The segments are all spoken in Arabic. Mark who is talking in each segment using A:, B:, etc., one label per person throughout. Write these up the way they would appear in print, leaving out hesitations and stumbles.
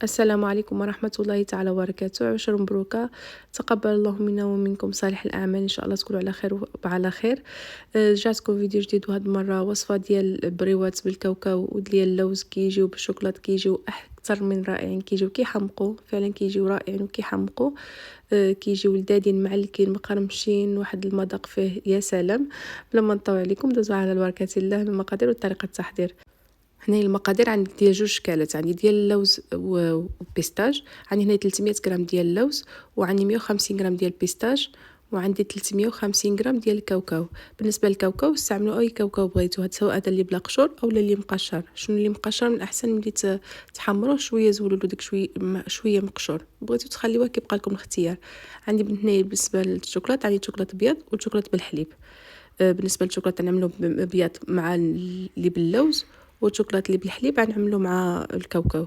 A: السلام عليكم ورحمة الله تعالى وبركاته. عشر مبروكة، تقبل الله منا ومنكم صالح الأعمال، إن شاء الله تكونوا على خير وعلى خير. رجعتكم فيديو جديد، وهاد المرة وصفة ديال البريوات بالكاوكاو وديال اللوز، كيجيو بالشوكولات، كيجيو أكثر من رائعين، كيجيو كيحمقوا فعلا، كيجيو رائعين وكيحمقوا. كيجيو لذاذين معلكين مقرمشين، واحد المذاق فيه يا سلام. بلا ما نطول عليكم، دوزو على بركة الله المقادير وطريقة التحضير. هنايا المقادير عندي ديال جوج شكالات، عندي ديال اللوز وبيستاج. عندي هنا 300 غرام ديال اللوز، وعندي 150 غرام ديال البيستاج، وعندي 350 غرام ديال الكاوكاو. بالنسبه للكاوكاو استعملوا اي كاوكاو بغيتو، هاد سواء هذا اللي بلا قشور او اللي مقشر. شنو اللي مقشر من الاحسن، ملي تحمروه شويه زولوا له داك شويه مقشور، بغيتو تخليوه كيبقى لكم الاختيار. عندي هنايا بالنسبه للشوكولات عندي شوكولات ابيض وشوكولات بالحليب. بالنسبه للشوكولاته نعملو ابيض مع اللي باللوز، والشوكولات اللي بالحليب غنعملو مع الكاوكاو.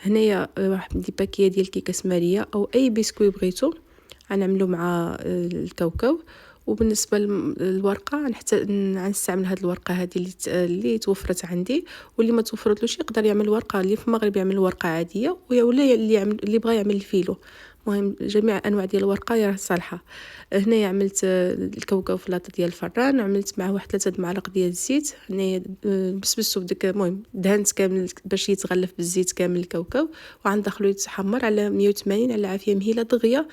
A: هنايا واحد دي باكيه ديال الكيكه سماريه او اي بسكوي بغيتو غنعملو مع الكاوكاو. وبالنسبه للورقه غنستعمل هاد الورقه هذه اللي توفرت عندي، واللي ما توفرتلوش يقدر يعمل ورقه اللي في المغرب، يعمل ورقه عاديه، ولا اللي بغى يعمل الفيلو. المهم جميع انواع ديال الورقه راه صالحه. هنايا عملت الكاوكاو في لاطه ديال الفران، عملت معاه واحد 3 معالق ديال الزيت. هنايا بسبسو بداك، المهم دهنت كامل باش يتغلف بالزيت كامل الكاوكاو، وغندخلو يتحمر على 180 على عافيه مهيله دغيا.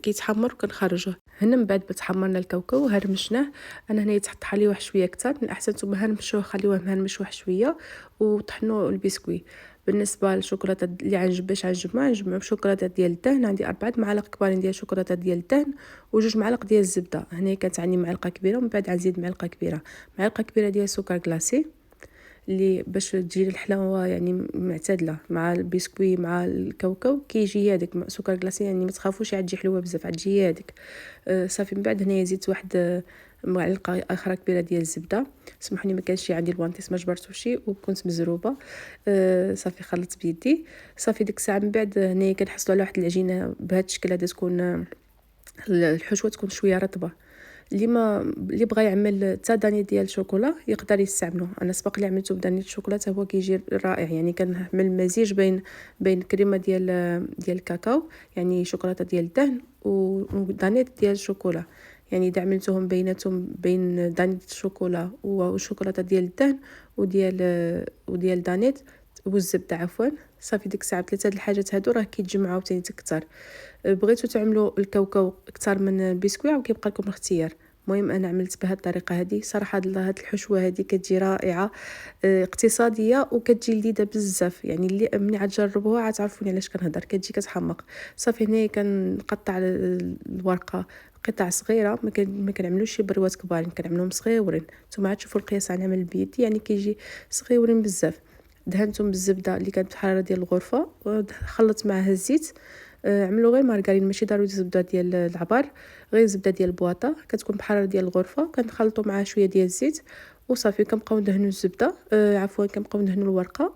A: كيتحمر وكنخرجوه. هنا من بعد ما تحمرنا الكاوكاو هرمشناه. انا هنايا تحط عليه واحد شويه اكثر، من الاحسن نتوما هرمشوه، خليوه مهرمش واحد شويه، وطحنوا البسكوي. بالنسبه للشوكولاته اللي باش غنجمع بشوكولاته ديال الدهن، عندي 4 معالق كبارين ديال الشوكولاته ديال الدهن، وجوج معالق ديال الزبده. هنا كانت عندي معلقه كبيره، ومن بعد غنزيد معلقه كبيره ديال سكر كلاصي، اللي باش تجي الحلاوه يعني معتدله مع البسكوي مع الكاوكاو. كيجي هذاك سكر كلاصي، يعني ما تخافوش تجي حلوه بزاف، تجي هذيك. صافي من بعد هنايا زدت واحد معلقه اخرى كبيره ديال الزبده. سمحوني ما كانش عندي الوانتيس، ما جبرتوشي وكنت مزروبه. صافي خلطت بيدي. صافي ديك الساعه من بعد هنايا كنحصلوا على واحد العجينه بهذا الشكل هذا، تكون الحشوه تكون شويه رطبه. اللي بغى يعمل حتى داني ديال الشوكولا يقدر يستعملوه. انا سبق لي عملته بداني الشوكولا، هو كيجي رائع. يعني كنعمل مزيج بين كريمه ديال الكاكاو، يعني شوكولاته ديال الدهن ودانيت ديال الشوكولا. يعني اذا عملتهم بيناتهم، بين دانيت الشوكولا والشوكولاته ديال الدهن وديال دانيت والزبده عفوا، صافي ديك الساعه 3 الحاجات هادو راه كيتجمعوا تاني كتر. بغيتو تعملوا الكاوكاو اكثر من البسكويت وكيبقى لكم الاختيار. المهم انا عملت بهذه الطريقه هذه. صراحه هاد الحشوه هذه كتجي رائعه، اقتصاديه وكتجي لذيذه بزاف. يعني اللي ملي غتجربوها غتعرفوني علاش كنهضر، كتجي كتحمق. صافي هنا كنقطع الورقه قطع صغيره، ما كنعملوش شي بروات كبارين، كنعملهم صغيورين. نتوما تشوفوا القياس غنعمل بيدي، يعني كيجي صغيورين بزاف. دهنتهم بالزبده اللي كانت بحراره ديال الغرفه، وخلطت معها الزيت. عملوا غير مارغرين، ماشي ضروري زبده ديال العبار، غير زبده ديال البواطه كتكون بحراره ديال الغرفه. كنخلطوا معها شويه ديال الزيت وصافي. كنبقاو ندهنوا الزبده، عفوا كنبقاو ندهنوا الورقه،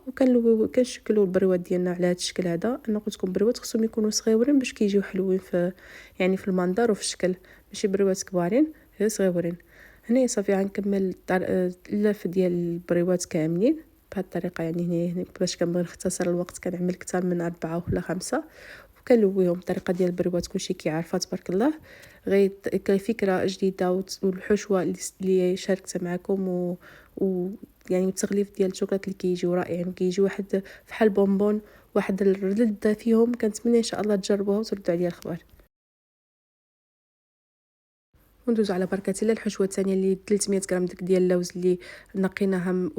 A: كنشكلوا البروات ديالنا على هذا الشكل هذا. انا قلت لكم بروات خصهم يكونوا صغيورين باش كيجيو حلوين في، يعني في المنظر وفي الشكل، ماشي بروات كبارين، غير صغيورين. هنا صافي غنكمل اللف ديال البريوات كاملين بهذه الطريقه. يعني هنا باش كنبغي نختصر الوقت كنعمل اكثر من 4 ولا 5، وكنلويهم. الطريقه ديال البريوات كلشي كيعرفها تبارك الله، غير كفكره جديده. والحشوه اللي شاركتها معكم يعني التغليف ديال الشوكولات اللي كيجيو رائعين، وكيجي واحد فحال بونبون، واحد اللذه فيهم. كنتمنى ان شاء الله تجربوها وتردوا عليا الخبر. وندوزو على بركة الله. الحشوه الثانيه اللي 300 غرام ديال اللوز اللي نقيناها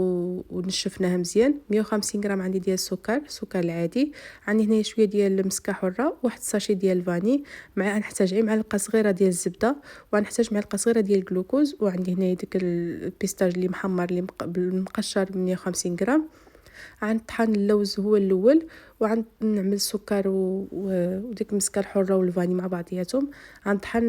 A: ونشفناها مزيان. 150 غرام عندي ديال السكر العادي. عندي هنا شويه ديال المسكه حره، واحد ساشي ديال الفاني. مع نحتاج غير معلقه صغيره ديال الزبده، ونحتاج معلقه صغيره ديال الجلوكوز. وعندي هنا ديك البيستاج اللي محمر اللي مقشر 150 غرام. غنطحن اللوز هو الاول، وغنعمل السكر وديك المسكه الحره والفاني مع بعضياتهم. غنطحن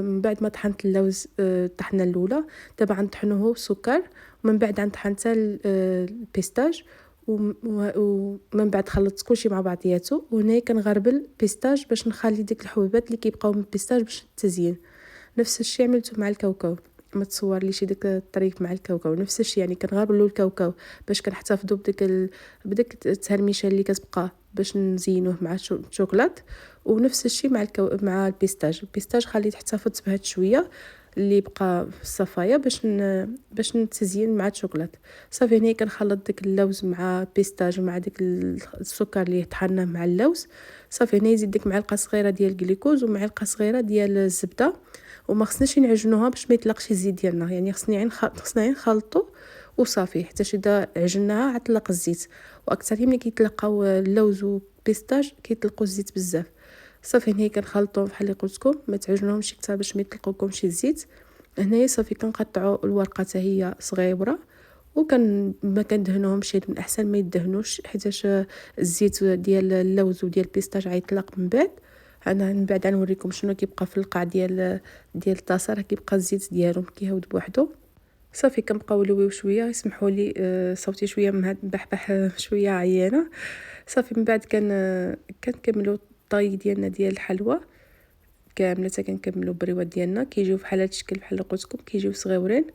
A: من بعد ما طحنت اللوز الطحنه الاولى. دابا غنطحنوه هو بالسكر، ومن بعد غنطحن حتى البيستاج، ومن بعد خلطت كلشي مع بعضياتو. وهنا كنغربل بيستاج باش نخلي ديك الحبوبات اللي كيبقاو من البيستاج باش التزيين. نفس الشيء عملته مع الكاوكاو. ما تصور لي شي ديك الطريق مع الكاوكاو نفس الشيء، يعني كنغربلو الكاوكاو باش كنحتفظوا بديك التهرميشه اللي كتبقى باش نزينوه مع الشوكولات. ونفس الشيء مع مع البيستاج خليه تحتفظ بهاد شويه اللي بقى في الصفايه باش نتزين مع الشوكولات. صافي هنا كنخلط داك اللوز مع البيستاج مع داك السكر اللي طحناه مع اللوز. صافي هنا يزيد ديك معلقه صغيره ديال الجليكوز ومعلقه صغيره ديال الزبده، وما خصناش نعجنوها باش ما يطلقش الزيت ديالنا، يعني خصنا نخلطو وصافي حتى اذا عجناها عطلق الزيت. واكثر ملي كيتلقاو اللوز والبيستاج كيطلقوا الزيت بزاف. صافي هنا كنخلطوهم بحال اللي قلت لكم، ما تعجنوهمش كثر باش ما يطلقوكمش الزيت. هنايا صافي كنقطعوا الورقه حتى هي صغيره، ما كندهنوهمش، من احسن ما يدهنوش حيتاش الزيت ديال اللوز وديال البيستاج غيطلق من بعد. انا من بعد غنوريكم شنو كيبقى في القاع ديال الطاسه، راه كيبقى الزيت ديالهم كيهود بوحدو. صافي كنبقاو نلويو شويه، يسمحوا لي صوتي شويه مبحبح شويه عيانه. صافي من بعد كنكملوا الطاي ديالنا ديال الحلوى كامله، حتى كنكملوا البريوات ديالنا كيجيو بحال هذا الشكل بحال اللي قلت لكم، كيجيو صغيورين.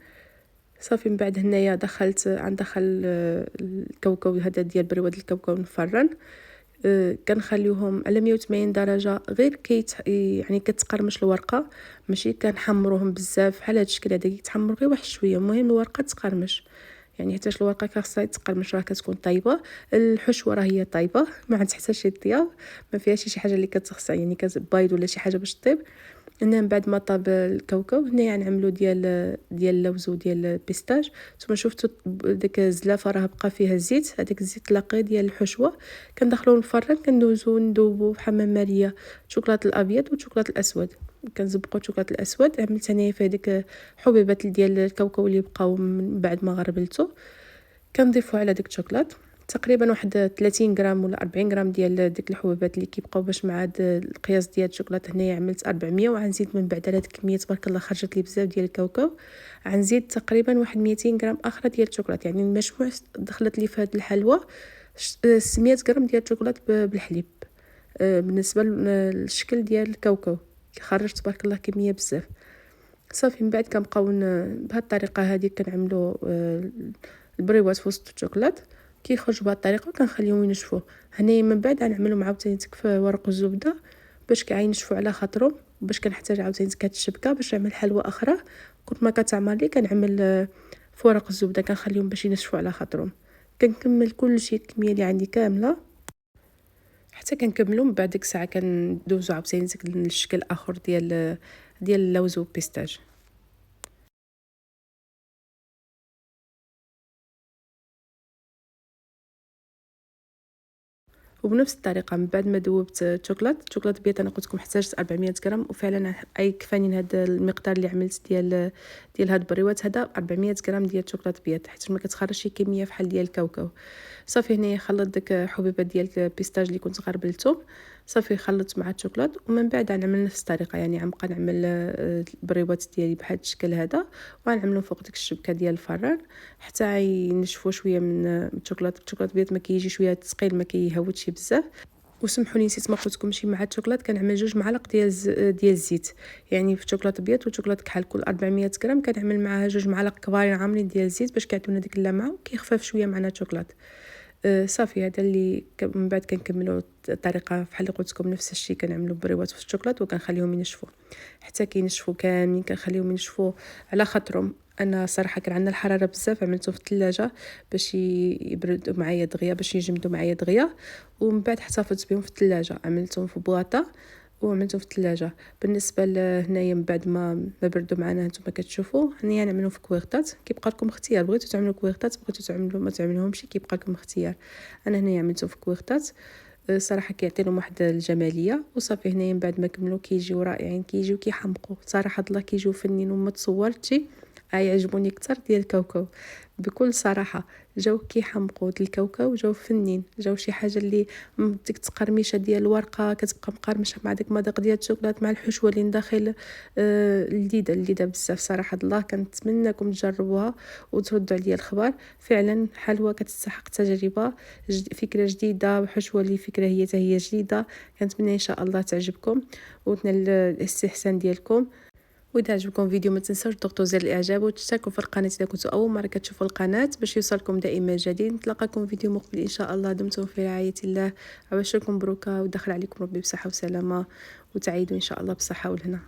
A: صافي من بعد هنايا غندخل الكاوكاو هذا ديال بريوات الكاوكاو نفرن. كنخليوهم على 180 درجه، غير يعني كتقرمش الورقه، ماشي كنحمروهم بزاف بحال هذا الشكل هذا، كيتحمر غير واحد شويه، المهم الورقه تقرمش، يعني حيتاش الورقه خاصها تقرمش، راه كتكون طايبه. الحشوه راه هي طايبه ما عندها حتى شي طياب، ما فيهاش شي حاجه اللي كتخص يعني كتبايض ولا شي حاجه باش طيب. هنا من بعد ما طاب الكاوكاو هنايا نعملو ديال اللوز وديال البيستاج. ثم شفتوا ديك الزلافه راه بقى فيها الزيت، هذاك الزيت لاقي ديال الحشوه كندخلوه الفران، كندوزو ندوبو في حمام ماريه الشوكولاط الابيض والشوكولاط الاسود. كنزبقوا الشوكولاط الاسود، عملت انايا فيه ديك حبيبات ديال الكاوكاو اللي بقاو من بعد ما غربلته، كنضيفو على ديك الشوكولاط تقريبا واحد 30 غرام ولا 40 غرام ديال ديك الحبيبات اللي كيبقاو باش مع هاد القياس ديال الشوكولاته. هنايا عملت 400، وغنزيد من بعد على هاد الكميه تبارك الله خرجت لي بزاف ديال الكاوكاو، غنزيد تقريبا واحد 200 غرام اخرى ديال الشوكولاته، يعني المجموع دخلت لي في هاد الحلوى 600 غرام ديال الشوكولاته بالحليب. بالنسبه للشكل ديال الكاوكاو خرجت تبارك الله كميه بزاف. صافي من بعد كنبقاو بهاد الطريقه هذه كنعملوا البريوات في وسط الشوكولات، كيخرج بهاد الطريقه وكنخليهم ينشفوا. هنايا من بعد غنعملهم عاوتاني في ورق الزبده باش كينشفوا على خاطرهم، باش كنحتاج عاوتاني هاد الشبكه باش نعمل حلوى اخرى. كنت ما كتعمر لي كنعمل في ورق الزبده كنخليهم باش ينشفوا على خاطرهم. كنكمل كل شيء الكميه اللي عندي كامله حتى كنكملوا. من بعد ديك الساعه كندوزو عاوتاني للشكل اخر ديال اللوز والبيستاج. وبنفس الطريقه من بعد ما ذوبت الشوكولاط بيض، انا قلت لكم احتاجت 400 غرام، وفعلا اي كفاني هذا المقدار اللي عملت ديال هاد البريوات هذا 400 غرام ديال الشوكولاط بيض، حيت ما كتخرجش شي كميه فحال ديال الكاوكاو. صافي هنايا خلطت داك حبيبات ديال البيستاج اللي كنت غربلتهم، صافي خلطت مع الشوكولاط. ومن بعد غنعمل نفس الطريقه، يعني غنبقى نعمل البريوات ديالي بهذا الشكل هذا، وغنعملهم فوق ديك الشبكه ديال الفران حتى ينشفوا شويه من الشوكولاط بيض، ما كيجي شويه ثقيل ما كيهودش بزاف. وسمحوا لي نسيت ما قلتلكمش، مع الشوكولاط كنعمل 2 معالق ديال الزيت، يعني في الشوكولاط ابيض والشوكولاط كحل كل 400 غرام كنعمل معاها 2 معالق كبارين عامرين ديال الزيت باش كيعطيونا ديك اللمعه وكيخفف شويه معنا الشوكولاط. صافي هذا اللي من بعد كنكملوا الطريقه بحال اللي قلت لكم نفس الشيء، كنعملوا بريوات في الشوكولاط وكنخليهم ينشفوا حتى كينشفوا كاملين، كنخليهم ينشفوا على خاطرهم. انا صراحه كان عندنا الحراره بزاف، عملته في الثلاجه باش يبردوا معايا دغيا، باش يجمدوا معايا دغيا، ومن بعد احتفظت بهم في الثلاجه، عملتهم في بواطه وعملتهم في الثلاجه. بالنسبه لهنايا من بعد ما بردوا معنا نتوما كتشوفوا، هنايا نعملهم في كويغطات، كيبقى لكم اختيار، بغيتوا تعملوا كويغطات بغيتوا تعملوا ما تعملوهمش، كيبقى لكم اختيار. انا هنايا عملتهم في كويغطات، صراحه كيعطي لهم واحد الجماليه. وصافي هنايا من بعد ما كملوا كيجيو رائعين، كيجيو كيحمقوا صراحه الله، كيجيو فنين. وما تصورتي يعجبوني اكثر ديال الكاوكاو بكل صراحه، جاو كيحمقوا ديال الكاوكاو، جاو فنين، جاو شي حاجه اللي ديك التقرميشه ديال الورقه كتبقى مقرمشه مع داك المذاق ديال الشوكولات مع الحشوه اللي داخل. لذيذه بزاف صراحه الله. كنتمنىكم تجربوها وتردوا عليا الخبر، فعلا حلوه كتستحق تجربه، فكره جديده وحشوه اللي فكره هي جديده. كنتمنى ان شاء الله تعجبكم وتنال الاستحسان ديالكم. واذا عجبكم الفيديو ما تنساوش تضغطوا زر الاعجاب وتشتركوا في القناه اذا كنتوا اول مره كتشوفوا القناه باش يوصلكم دائما جديد. نتلاقاكم فيديو مقبل ان شاء الله. دمتم في رعايه الله. عواشركم مبروكه ودخل عليكم ربي بصحه وسلامه وتعيدوا ان شاء الله بصحه والهنا.